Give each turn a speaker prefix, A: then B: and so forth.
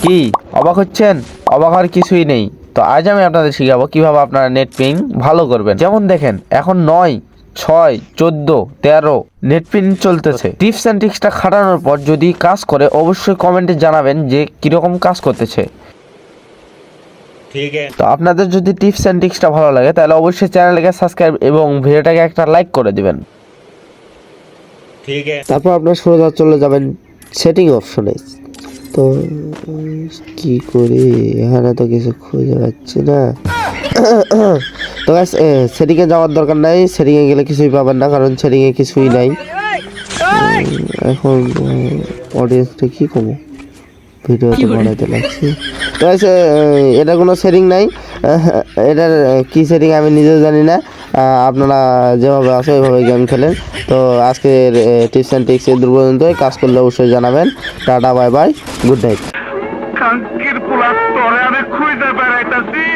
A: কি অবাক হচ্ছেন? অবাক হওয়ার কিছুই নেই। তো আজ আমি আপনাদের শিখাবো কিভাবে আপনারা নেট পিং ভালো করবেন। যেমন দেখেন এখন 9, 6, 14, 13 নেট পিং চলতেছে। টিপস এন্ড ট্রিক্সটা খাটানোর পর যদি কাজ করে অবশ্যই কমেন্টে জানাবেন যে কিরকম কাজ করতেছে।
B: ঠিক আছে।
A: তো আপনাদের যদি টিপস এন্ড ট্রিক্সটা ভালো লাগে তাহলে অবশ্যই চ্যানেলটাকে সাবস্ক্রাইব এবং ভিডিওটাকে একটা লাইক করে দিবেন।
B: ঠিক আছে।
A: তারপর আপনার সোজা চলে যাবেন সেটিং অপশনে। তো কি করি, এখানে তো কিছু খুঁজে পাচ্ছি না। তো গাইস সেটিংয়ে যাওয়ার দরকার নাই, সেটিংয়ে গেলে কিছুই পাবেন না, কারণ সেটিংয়ে কিছুই নাই। এখন অডিয়েন্সটা কি কমো, ভিডিও তো বানাইতে লাগছে। তো গাইস এটা কোনো সেটিং নাই, এটার কি সেটিং আমি নিজেও জানি না। আপনারা যেভাবে আছে ওইভাবে গেম খেলেন। তো আজকের টিপস অ্যান্ড ট্রিক্স এই দূর পর্যন্তই। কাজ করলে অবশ্যই জানাবেন। Tata, bye bye, good night.
C: কাঙ্কির পোলা তরে আমি খুঁজে বেড়াইতাছি।